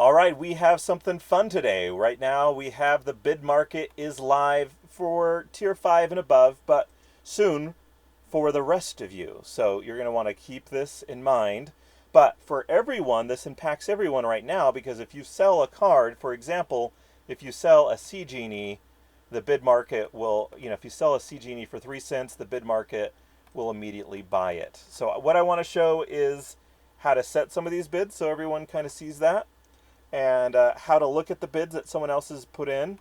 All right, we have something fun today. Right now, we have the bid market is live for tier 5 and above, but soon for the rest of you. So you're going to want to keep this in mind. But for everyone, this impacts everyone right now because if you sell a card, for example, if you sell a Sea Genie, the bid market will, if you sell a Sea Genie for 3 cents, the bid market will immediately buy it. So what I want to show is how to set some of these bids so everyone kind of sees that, and how to look at the bids that someone else has put in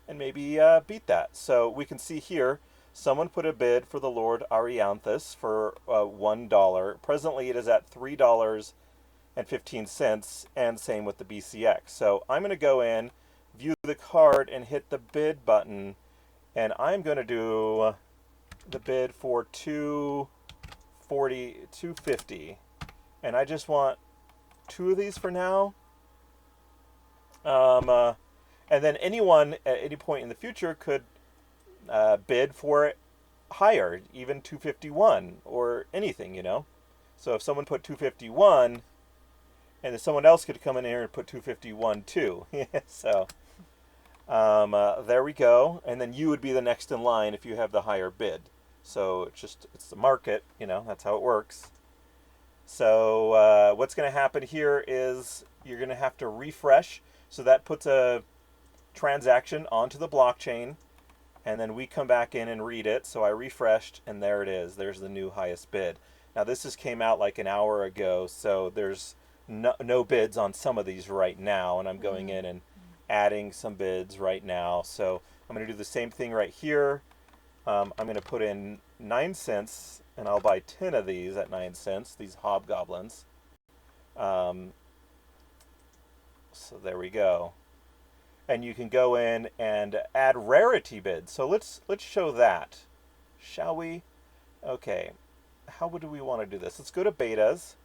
and maybe beat that. So we can see here, someone put a bid for the Lord Arianthus for $1. Presently, it is at $3.15, and same with the BCX. So I'm going to go in, view the card, and hit the bid button, and I'm going to do the bid for 250, and I just want 2 of these for now. And then anyone at any point in the future could bid for it higher, even 251 or anything. So if someone put 251, and then someone else could come in here and put 251 too. So there we go. And then you would be the next in line if you have the higher bid. So it's the market, that's how it works. So what's going to happen here is you're going to have to refresh. So that puts a transaction onto the blockchain, and then we come back in and read it. So I refreshed, and there it is. There's the new highest bid. Now this just came out like an hour ago, so there's no bids on some of these right now, and I'm going in and adding some bids right now. So I'm going to do the same thing right here. I'm going to put in 9 cents, and I'll buy 10 of these at 9 cents, these hobgoblins. So there we go. And you can go in and add rarity bids. So let's show that, shall we? Okay, how do we want to do this? Let's go to betas.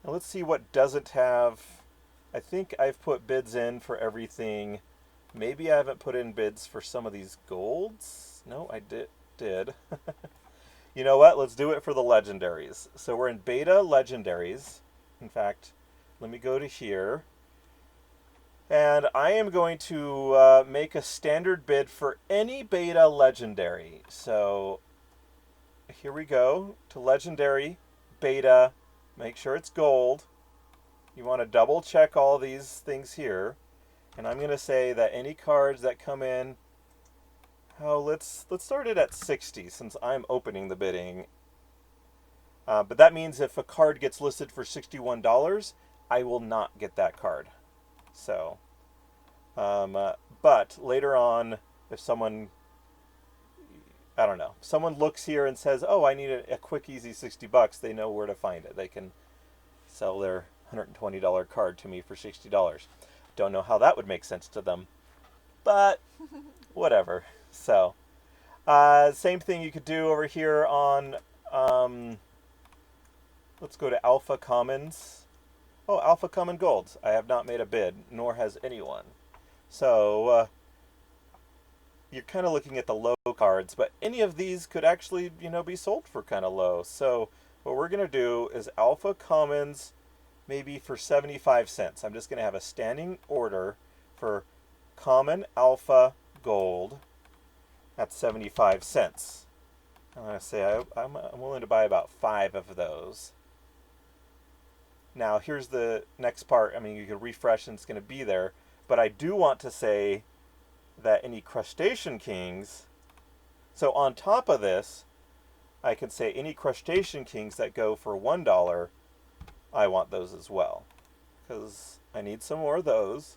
Now let's see what doesn't have. I think I've put bids in for everything. Maybe I haven't put in bids for some of these golds. No, I did. You know what? Let's do it for the legendaries. So we're in beta legendaries. In fact, let me go to here. And I am going to make a standard bid for any beta legendary. So here we go to legendary, beta, make sure it's gold. You want to double check all these things here. And I'm going to say that any cards that come in, let's start it at 60 since I'm opening the bidding. But that means if a card gets listed for $61, I will not get that card. So, but later on, if someone, I don't know, someone looks here and says, oh, I need a quick, easy $60, they know where to find it. They can sell their $120 card to me for $60. Don't know how that would make sense to them, but whatever. So, same thing you could do over here on, let's go to Alpha Commons. Oh, Alpha Common Golds. I have not made a bid, nor has anyone. So, you're kind of looking at the low cards, but any of these could actually, be sold for kind of low. So, what we're going to do is Alpha Commons, maybe for 75 cents. I'm just going to have a standing order for Common Alpha Gold at 75 cents. I'm going to say I'm willing to buy about 5 of those. Now, here's the next part. I mean, you could refresh and it's going to be there. But I do want to say that any Crustacean Kings, so on top of this, I can say any Crustacean Kings that go for $1, I want those as well. Because I need some more of those.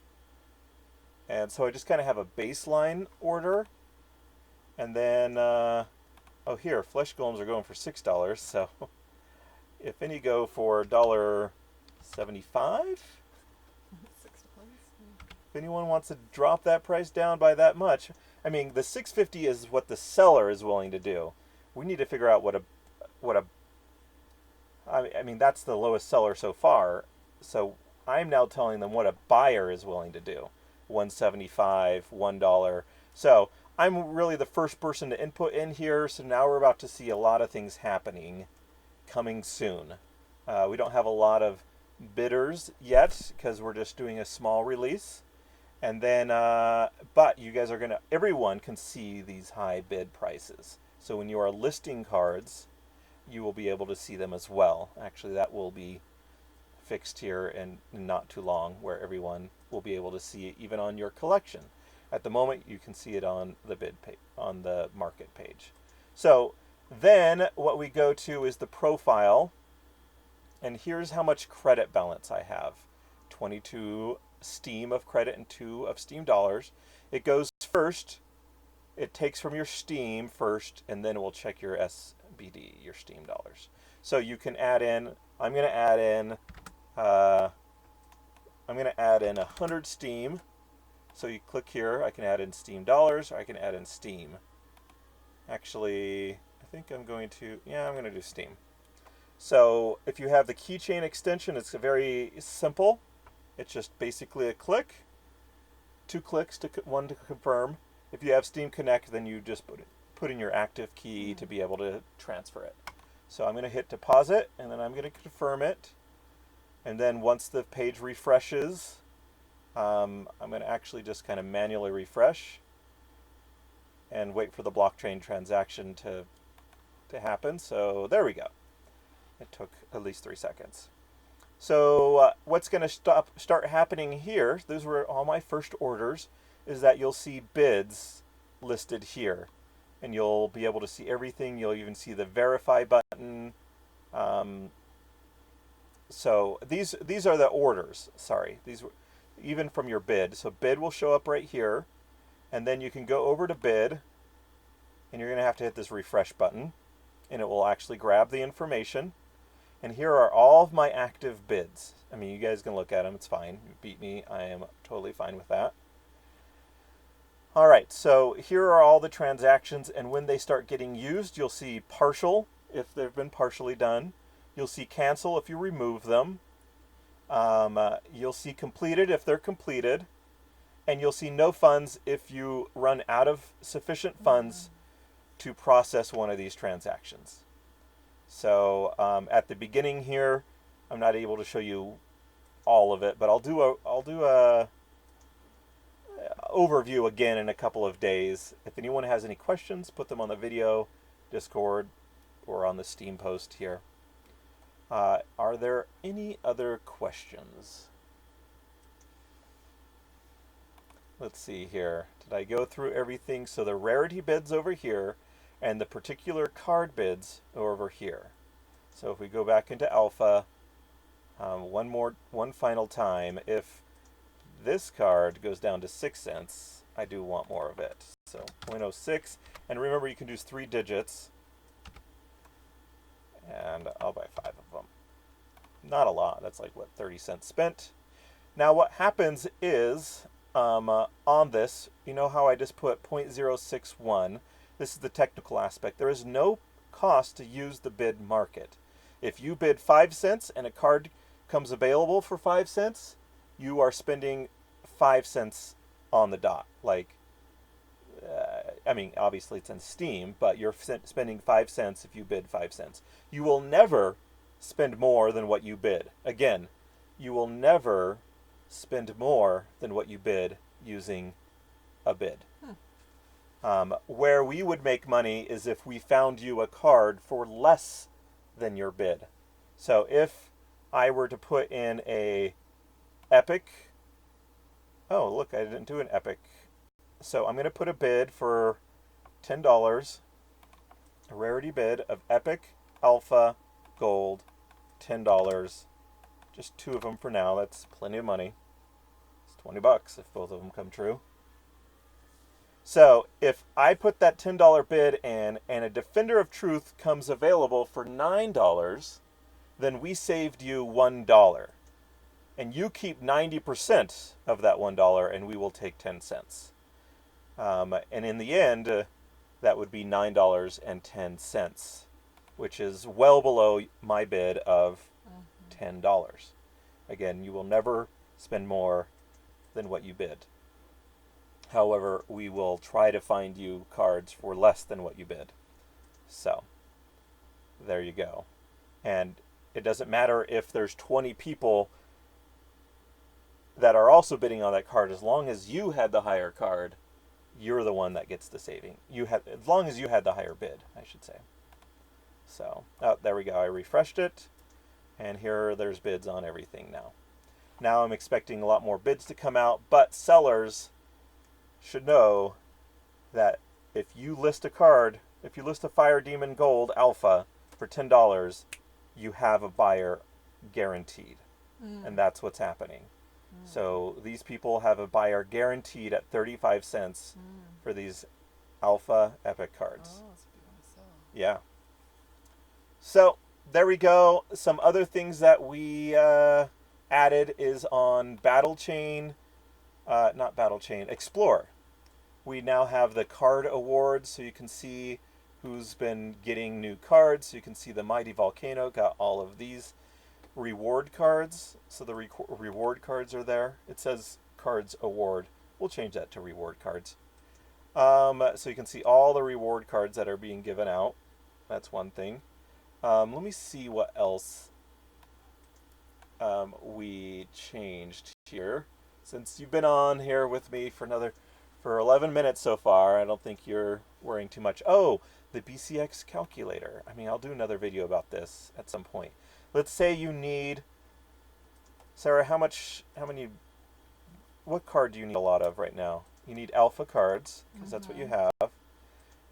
And so I just kind of have a baseline order. And then, oh here, Flesh Golems are going for $6. So if any go for $1.75, if anyone wants to drop that price down by that much, I mean, the $6.50 is what the seller is willing to do. We need to figure out I mean, that's the lowest seller so far. So I'm now telling them what a buyer is willing to do. $1.75, $1. So I'm really the first person to input in here. So now we're about to see a lot of things happening coming soon. We don't have a lot of bidders yet because we're just doing a small release. And then, but you guys are gonna, everyone can see these high bid prices. So when you are listing cards, you will be able to see them as well. Actually, that will be fixed here in not too long, where everyone will be able to see it even on your collection. At the moment, you can see it on the bid page, on the market page. So then what we go to is the profile, and here's how much credit balance I have. 22 Steam of credit and 2 of Steam dollars. It goes first, it takes from your Steam first, and then it will check your SBD, your Steam dollars. So you can add in, I'm going to add in 100 Steam. So you click here, I can add in Steam dollars, or I can add in Steam. Actually, I think I'm going to do Steam. So if you have the keychain extension, it's very simple. It's just basically a click, 2 clicks, one to confirm. If you have Steam Connect, then you just put in your active key to be able to transfer it. So I'm going to hit deposit, and then I'm going to confirm it. And then once the page refreshes, I'm going to actually just kind of manually refresh and wait for the blockchain transaction to happen. So there we go. It took at least 3 seconds. So what's going to start happening here, those were all my first orders, is that you'll see bids listed here. And you'll be able to see everything. You'll even see the verify button. So these are the orders. Sorry, these were even from your bid. So bid will show up right here. And then you can go over to bid. And you're going to have to hit this refresh button. And it will actually grab the information. And here are all of my active bids. I mean, you guys can look at them. It's fine. You beat me. I am totally fine with that. All right, so here are all the transactions. And when they start getting used, you'll see partial if they've been partially done. You'll see cancel if you remove them. You'll see completed if they're completed. And you'll see no funds if you run out of sufficient funds to process one of these transactions. So at the beginning here, I'm not able to show you all of it, but I'll do a overview again in a couple of days. If anyone has any questions, put them on the video, Discord, or on the Steam post here. Are there any other questions? Let's see here. Did I go through everything? So the rarity bids over here, and the particular card bids are over here. So if we go back into alpha, one final time, if this card goes down to 6 cents, I do want more of it. So 0.06, and remember you can do 3 digits, and I'll buy 5 of them. Not a lot, that's like what, 30 cents spent. Now what happens is, on this, you know how I just put 0.061, this is the technical aspect. There is no cost to use the bid market. If you bid 5 cents and a card comes available for 5 cents, you are spending 5 cents on the dot. Like, I mean, obviously it's in Steam, but you're spending 5 cents if you bid 5 cents. You will never spend more than what you bid. Again, you will never spend more than what you bid using a bid. Where we would make money is if we found you a card for less than your bid. So if I were to put in a epic, oh look, I didn't do an epic. So I'm going to put a bid for $10, a rarity bid of epic, alpha, gold, $10. Just 2 of them for now. That's plenty of money. It's $20 if both of them come true. So if I put that $10 bid in and a Defender of Truth comes available for $9, then we saved you $1. And you keep 90% of that $1 and we will take 10 cents. And in the end, that would be $9.10, which is well below my bid of $10. Again, you will never spend more than what you bid. However, we will try to find you cards for less than what you bid. So, there you go. And It doesn't matter if there's 20 people that are also bidding on that card. As long as you had the higher card, you're the one that gets the saving. As long as you had the higher bid, I should say. So, oh, there we go. I refreshed it, and there's bids on everything now. Now I'm expecting a lot more bids to come out, but sellers should know that if you list a card, if you list a Fire Demon Gold Alpha for $10, you have a buyer guaranteed. And that's what's happening. So these people have a buyer guaranteed at 35 cents for these Alpha Epic cards. Oh, that's what you want to sell. Yeah. So there we go. Some other things that we added is on Explore. We now have the card awards, so you can see who's been getting new cards. So you can see the Mighty Volcano got all of these reward cards. So the reward cards are there. It says cards award. We'll change that to reward cards. So you can see all the reward cards that are being given out. That's one thing. Let me see what else we changed here. Since you've been on here with me for 11 minutes so far, I don't think you're worrying too much. Oh, the BCX calculator. I mean, I'll do another video about this at some point. Let's say you need, Sarah, what card do you need a lot of right now? You need alpha cards, because that's what you have.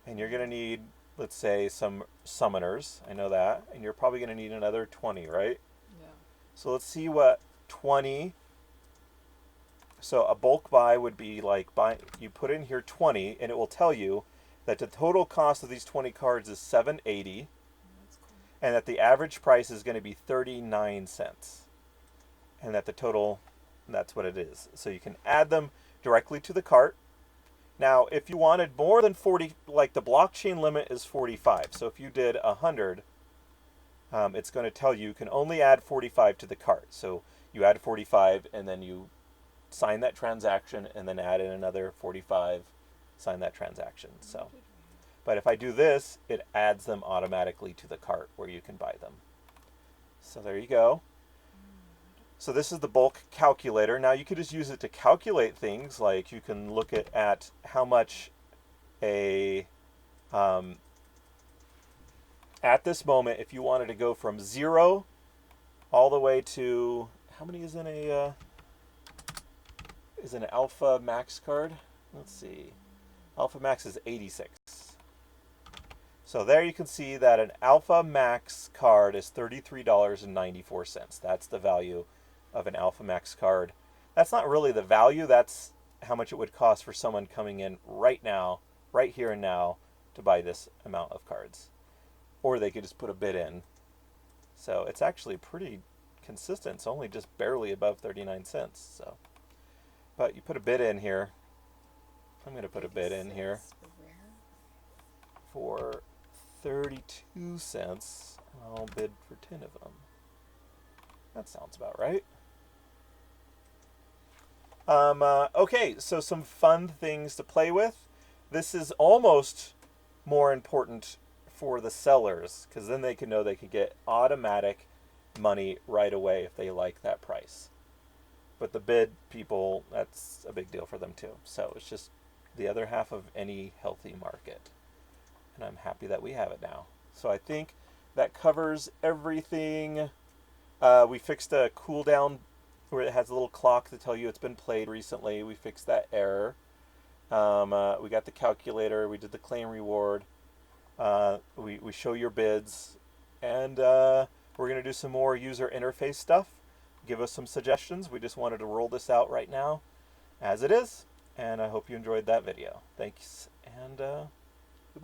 And you're going to need, let's say, some summoners. I know that. And you're probably going to need another 20, right? Yeah. So let's see what 20. So a bulk buy would be like, you put in here 20, and it will tell you that the total cost of these 20 cards is $7.80. That's cool. And that the average price is going to be 39 cents. And that the total, that's what it is. So you can add them directly to the cart. Now, if you wanted more than 40, like the blockchain limit is 45. So if you did 100, it's going to tell you can only add 45 to the cart. So you add 45 and then you sign that transaction and then add in another 45, sign that transaction. So, but if I do this, it adds them automatically to the cart where you can buy them. So there you go. So this is the bulk calculator. Now you could just use it to calculate things, like you can look at how much at this moment, if you wanted to go from 0 all the way to, how many is in an Alpha Max card? Let's see. Alpha Max is 86. So there you can see that an Alpha Max card is $33.94. That's the value of an Alpha Max card. That's not really the value, that's how much it would cost for someone coming in right now, right here and now, to buy this amount of cards. Or they could just put a bid in. So it's actually pretty consistent. It's only just barely above 39 cents. So, but you put a bid in here. I'm going to put a bid in here for 32 cents. I'll bid for 10 of them. That sounds about right. Okay, so some fun things to play with. This is almost more important for the sellers, because then they can know they can get automatic money right away if they like that price. But the bid people, that's a big deal for them too. So it's just the other half of any healthy market. And I'm happy that we have it now. So I think that covers everything. We fixed a cooldown where it has a little clock to tell you it's been played recently. We fixed that error. We got the calculator. We did the claim reward. We show your bids. And we're going to do some more user interface stuff. Give us some suggestions. We just wanted to roll this out right now as it is. And I hope you enjoyed that video. Thanks. And